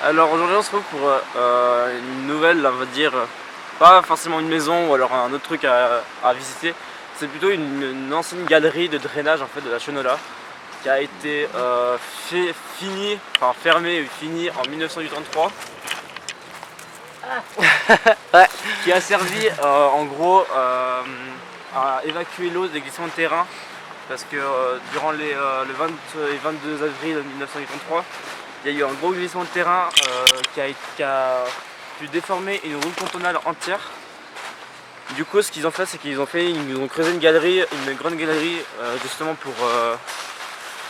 Alors aujourd'hui on se retrouve pour une nouvelle, on va dire, pas forcément une maison ou alors un autre truc à visiter. C'est plutôt une ancienne galerie de drainage en fait de la Chenola qui a été fermée et finie en 1983. Ouais. Qui a servi en gros à évacuer l'eau des glissements de terrain parce que durant le 20 et 22 avril 1983 il y a eu un gros glissement de terrain qui a pu déformer une route cantonale entière. Du coup ce qu'ils ont fait c'est qu'ils ont creusé une grande galerie justement pour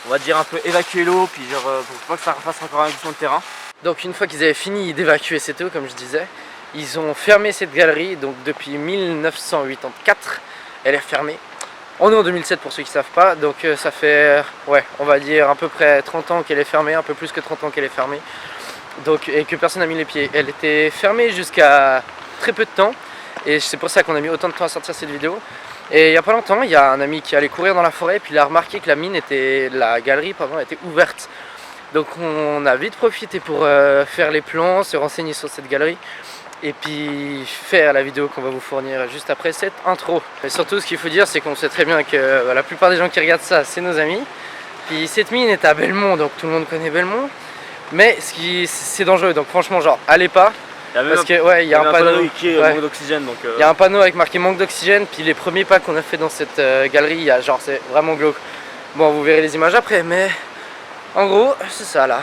on va dire un peu évacuer l'eau puis genre pour pas que ça refasse encore un glissement de terrain. Donc une fois qu'ils avaient fini d'évacuer cette eau, comme je disais, ils ont fermé cette galerie. Donc depuis 1984 elle est fermée. On est en 2007 pour ceux qui ne savent pas, donc ça fait, ouais, on va dire à peu près 30 ans qu'elle est fermée, un peu plus que 30 ans qu'elle est fermée, donc, et que personne n'a mis les pieds. Elle était fermée jusqu'à très peu de temps, et c'est pour ça qu'on a mis autant de temps à sortir cette vidéo. Et il n'y a pas longtemps, il y a un ami qui allait courir dans la forêt, puis il a remarqué que la galerie était ouverte. Donc on a vite profité pour faire les plans, se renseigner sur cette galerie, et puis faire la vidéo qu'on va vous fournir juste après cette intro. Et surtout ce qu'il faut dire c'est qu'on sait très bien que la plupart des gens qui regardent ça c'est nos amis. Puis cette mine est à Belmont, donc tout le monde connaît Belmont. Mais c'est dangereux, donc franchement genre allez pas. Parce que ouais, il y a un panneau qui manque d'oxygène. Il y a un panneau avec marqué manque d'oxygène, puis les premiers pas qu'on a fait dans cette galerie, il y a genre c'est vraiment glauque. Bon vous verrez les images après, mais en gros c'est ça là.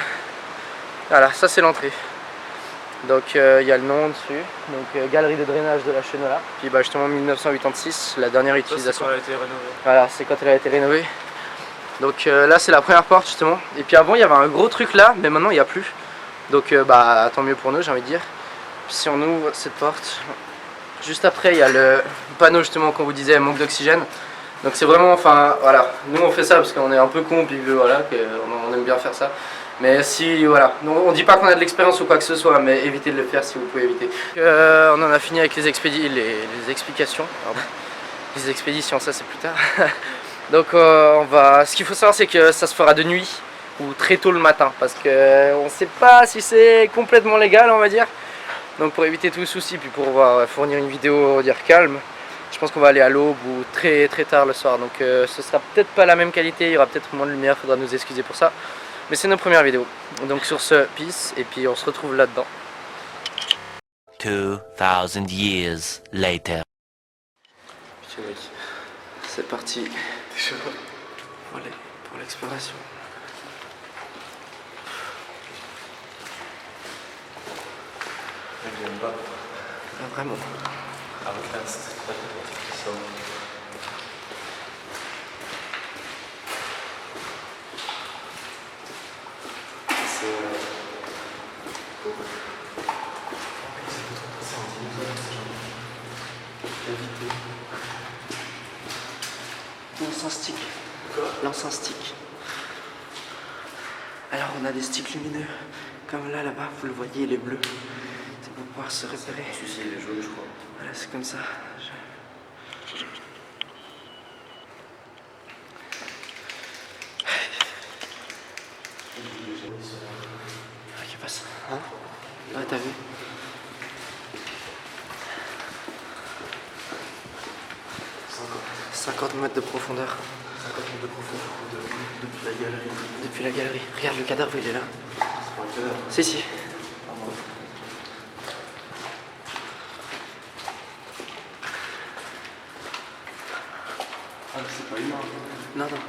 Voilà, ça c'est l'entrée. Donc il y a le nom dessus, donc galerie de drainage de la Chenola. Puis bah, justement 1986, la dernière utilisation. C'est quand elle a été rénovée. Voilà, c'est quand elle a été rénovée. Donc là c'est la première porte justement. Et puis avant il y avait un gros truc là, mais maintenant il n'y a plus. Donc bah tant mieux pour nous j'ai envie de dire. Puis si on ouvre cette porte, juste après il y a le panneau justement qu'on vous disait, manque d'oxygène. Donc c'est vraiment, enfin voilà, nous on fait ça parce qu'on est un peu con, puis voilà, on aime bien faire ça. Mais si, voilà, on dit pas qu'on a de l'expérience ou quoi que ce soit, mais évitez de le faire si vous pouvez éviter. On en a fini avec les explications, pardon. Les expéditions, ça c'est plus tard. Donc ce qu'il faut savoir c'est que ça se fera de nuit ou très tôt le matin, parce que on sait pas si c'est complètement légal on va dire. Donc pour éviter tout souci, puis pour pouvoir fournir une vidéo on va dire calme, je pense qu'on va aller à l'aube ou très tard le soir. Donc ce sera peut-être pas la même qualité, il y aura peut-être moins de lumière, faudra nous excuser pour ça. Mais c'est nos premières vidéos. Donc sur ce, peace, et puis on se retrouve là-dedans. 2000 years later. Putain mec, c'est parti. Pour l'exploration. J'aime pas. Ah, vraiment. Lance un stick. Lance un stick. Alors on a des sticks lumineux. Comme là-bas, vous le voyez, il est bleu. C'est pour pouvoir se repérer. Celui-ci il est jaune je crois. Voilà, c'est comme ça. Ah, qui passe. Hein? Ouais, t'as vu? « 50 mètres de profondeur. » 50 mètres de profondeur depuis la galerie. Depuis la galerie. Regarde le cadavre, il est là. C'est pas un cadavre. Si. Ah c'est pas humain. Non. Donc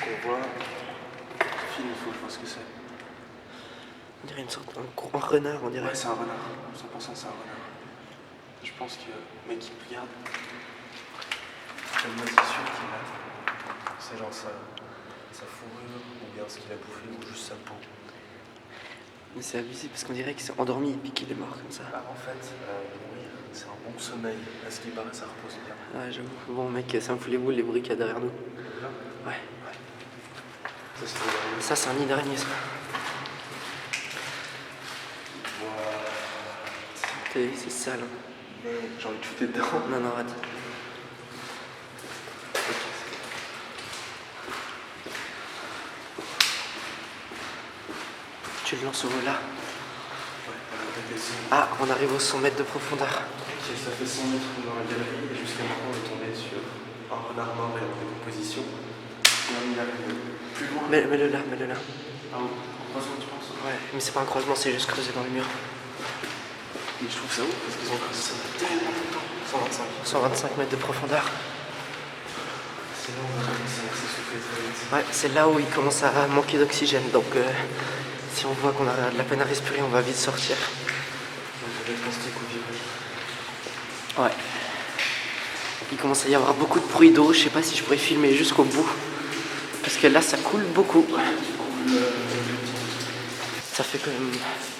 on voit. Film, il faut voir ce que c'est. On dirait une sorte un renard, on dirait. Ouais, c'est un renard. 100% c'est un renard. Je pense que le mec qui regarde. Moi c'est sûr qu'il a. C'est genre sa fourrure, ou bien ce qu'il a bouffé, ou juste sa peau. Mais c'est abusé parce qu'on dirait qu'il s'est endormi et puis qu'il est mort comme ça. Ah, en fait, oui, c'est un bon sommeil. À ce qui paraît, ça repose bien. Ouais, j'avoue. Bon, mec, ça me fout les boules, les bruits qu'il y a derrière nous. Là Ouais. Ça, Ça, c'est un nid d'araignée, ça. C'est sale. Mais j'ai envie de shooter dedans. Non, arrête. Tu le lances au là. Ah, on arrive aux 100 mètres de profondeur. Ok, ça fait 100 mètres dans la galerie et jusqu'à maintenant on est tombé sur un renard mort et en décomposition. Et on y arrive plus loin. Mets-le là, mets-le là. Ah oui, en croisement tu penses? Ouais, mais c'est pas un croisement, c'est juste creusé dans le mur. Mais je trouve ça ouf parce qu'ils ont creusé ça tellement longtemps. 125. 125 mètres de profondeur. C'est là où on va commencer à s'essouffler très vite. Ouais, c'est là où il commence à manquer d'oxygène. Donc si on voit qu'on a de la peine à respirer, on va vite sortir. Donc je vais être stick au virage. Ouais. Il commence à y avoir beaucoup de bruit d'eau. Je sais pas si je pourrais filmer jusqu'au bout. Parce que là, ça coule beaucoup. Ça fait quand même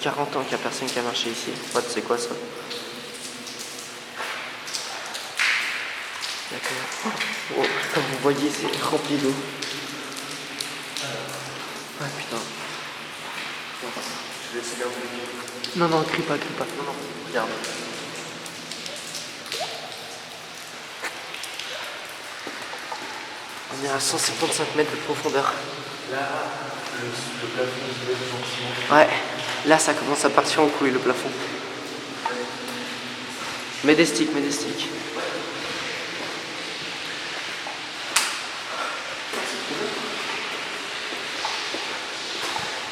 40 ans qu'il n'y a personne qui a marché ici. Ouais, tu sais quoi ça? D'accord. Oh, comme vous voyez, c'est rempli d'eau. Ah putain. Je vais essayer garder le pied. Non, non, crie pas, crie pas. Non, non, regarde. On est à 155 mètres de profondeur. Là, le plafond se lève gentiment. Ouais, là ça commence à partir en couille le plafond. Mets des sticks, mets des sticks.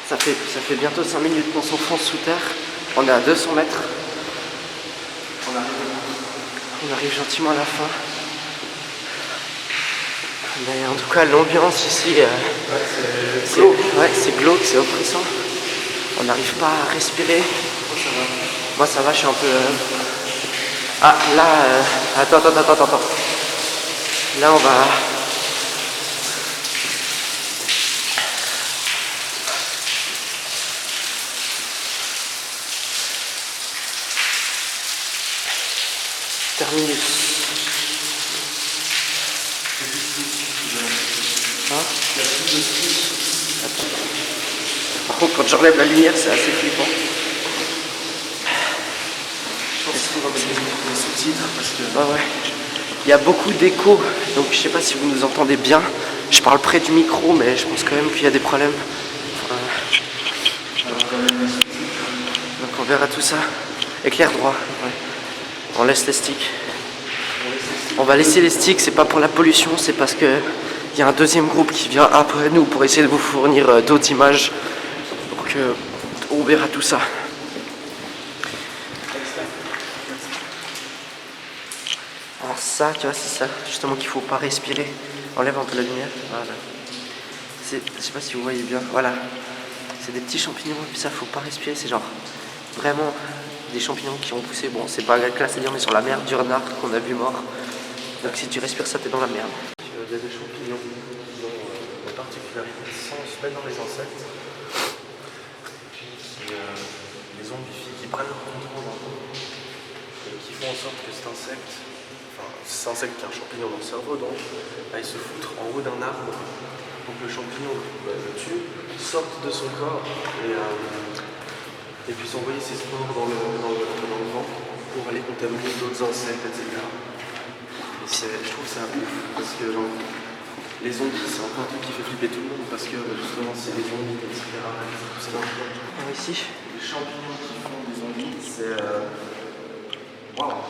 Ça fait bientôt 5 minutes qu'on s'enfonce sous terre. On est à 200 mètres. On arrive gentiment à la fin. Mais en tout cas, l'ambiance ici, c'est glauque, c'est oppressant. On n'arrive pas à respirer. Moi ça va, je suis un peu... Ah là, attends. Là on va... Terminus. Hein? Attends. Par contre, quand j'enlève la lumière, c'est assez flippant. Je pense qu'il faut mettre des sous-titres parce que... Ouais. Il y a beaucoup d'écho, donc je sais pas si vous nous entendez bien. Je parle près du micro, mais je pense quand même qu'il y a des problèmes. Donc on verra tout ça. Éclair droit. Ouais. On laisse les sticks. On va laisser les sticks, c'est pas pour la pollution, c'est parce que il y a un deuxième groupe qui vient après nous pour essayer de vous fournir d'autres images. Donc on verra tout ça. Alors ça, tu vois, c'est ça justement qu'il faut pas respirer. Enlève un peu la lumière. Voilà. Je sais pas si vous voyez bien. Voilà. C'est des petits champignons et puis ça, faut pas respirer. C'est genre vraiment des champignons qui ont poussé. Bon, c'est pas classe à dire, mais sur la merde du renard qu'on a vu mort. Donc si tu respires ça, t'es dans la merde. Il y a des champignons qui ont la particularité sans se mettre dans les insectes. Qui les zombifient, qui prennent le contrôle en eux, et qui font en sorte que cet insecte qui a un champignon dans le cerveau, donc aille se foutre en haut d'un arbre. Donc le champignon le tue, sorte de son corps et puisse envoyer ses spores dans le vent pour aller contaminer d'autres insectes, etc. Je trouve ça ouf parce que genre, les zombies c'est un truc qui fait flipper tout le monde parce que justement c'est des zombies, etc. C'est dangereux. Ici. Les champignons qui font des zombies, c'est... Waouh.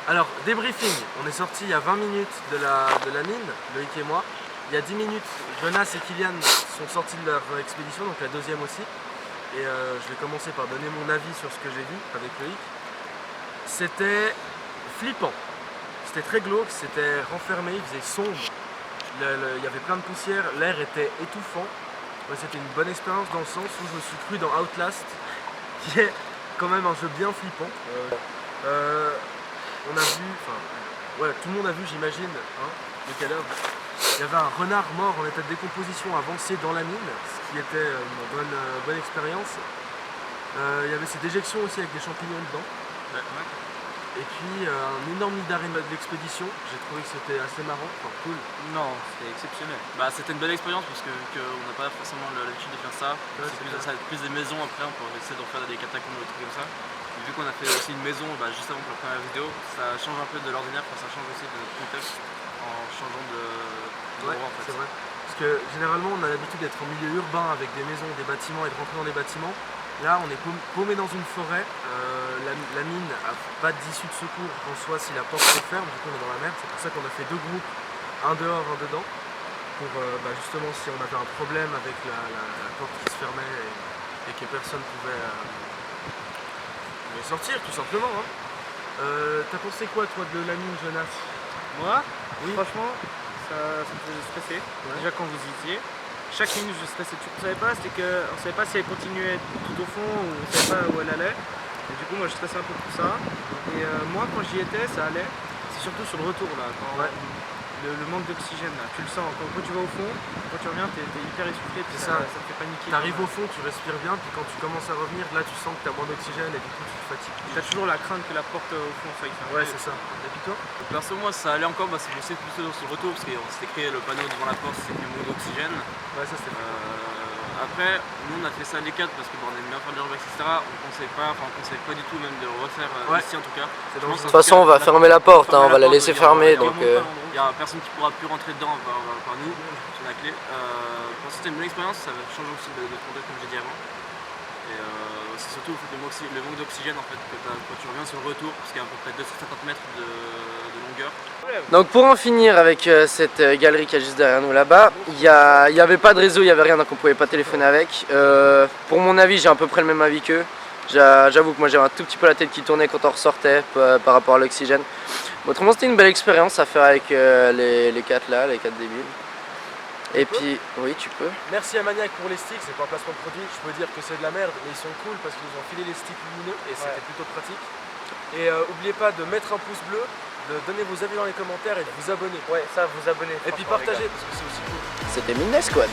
Alors, débriefing, on est sorti il y a 20 minutes de la mine, Loïc et moi. Il y a 10 minutes, Jonas et Kylian sont sortis de leur expédition, donc la deuxième aussi. Et je vais commencer par donner mon avis sur ce que j'ai vu avec Loïc. C'était flippant, c'était très glauque, c'était renfermé, il faisait sombre. Il y avait plein de poussière, l'air était étouffant. Ouais, c'était une bonne expérience dans le sens où je me suis cru dans Outlast, qui est quand même un jeu bien flippant. On a vu, tout le monde a vu, j'imagine, le cadavre. Il y avait un renard mort en état de décomposition avancé dans la mine, ce qui était une bonne expérience. Il y avait ces déjections aussi avec des champignons dedans. Ouais. Et puis un énorme nid d'arrêt de l'expédition, j'ai trouvé que c'était assez marrant, cool. Non, c'était exceptionnel. C'était une belle expérience parce qu'on n'a pas forcément l'habitude de faire ça. Ouais, ça va être plus des maisons après, on peut essayer d'en faire des catacombes ou des trucs comme ça. Et vu qu'on a fait aussi une maison juste avant pour la première vidéo, ça change un peu de l'ordinaire, ça change aussi de notre contexte en changeant de Ouais, en fait. c'est vrai. Parce que généralement on a l'habitude d'être en milieu urbain avec des maisons, des bâtiments et de rentrer dans des bâtiments. Là on est paumé dans une forêt, la mine n'a pas d'issue de secours en soi si la porte se ferme, du coup on est dans la merde, c'est pour ça qu'on a fait 2 groupes, un dehors, un dedans, pour justement si on avait un problème avec la porte qui se fermait et que personne pouvait sortir tout simplement. Hein. T'as pensé quoi toi de la mine, Jonas? Moi, Oui. franchement, ça me faisait stresser. Déjà quand vous y étiez, chaque minute je stressais. On savait pas, on savait pas si elle continuait tout au fond ou on savait pas où elle allait. Et du coup moi je stressais un peu pour ça. Et moi quand j'y étais, ça allait. C'est surtout sur le retour là, quand le manque d'oxygène là, tu le sens. Quand tu vas au fond, quand tu reviens, t'es hyper essoufflé, puis ça te fait paniquer. T'arrives au fond, tu respires bien, puis quand tu commences à revenir, là tu sens que t'as moins d'oxygène et du coup tu te fatigues. T'as toujours la crainte que la porte au fond faille Ouais, fermer. c'est ça. Et puis toi? Perso, moi ça allait encore, je sais plutôt sur le retour parce qu'on s'était créé le panneau devant la porte, c'était manque d'oxygène. Ouais, ça c'était Après, nous on a fait ça les 4 parce qu'on aime bien faire de l'urbain, etc. On conseille pas du tout même de le refaire ici en tout cas. c'est Je pense dangereux. De toute façon, on va fermer la porte, hein, on va la laisser fermer. Donc, Il y a personne qui pourra plus rentrer dedans par nous, sur la clé. Pour c'était une bonne expérience, ça va changer aussi de conduite comme j'ai dit avant. Et c'est surtout le manque d'oxygène en fait que quand tu reviens sur le retour, parce qu'il y a à peu près 250 mètres de longueur. donc pour en finir avec cette galerie qui est juste derrière nous là-bas, il n'y avait pas de réseau, il n'y avait rien, donc on pouvait pas téléphoner avec. Pour mon avis, j'ai à peu près le même avis qu'eux. J'avoue que moi j'avais un tout petit peu la tête qui tournait quand on ressortait par rapport à l'oxygène. Autrement c'était une belle expérience à faire avec les 4 là, les 4 débiles. Et puis, oui tu peux. Merci à Maniac pour les sticks, c'est pas un placement de produit, je peux dire que c'est de la merde, mais ils sont cool parce qu'ils nous ont filé les sticks lumineux et c'était plutôt pratique. Et n'oubliez pas de mettre un pouce bleu, de donner vos avis dans les commentaires et de vous abonner. Ouais, ça vous abonnez. Et puis partagez parce que c'est aussi cool. C'était Midnight Squad.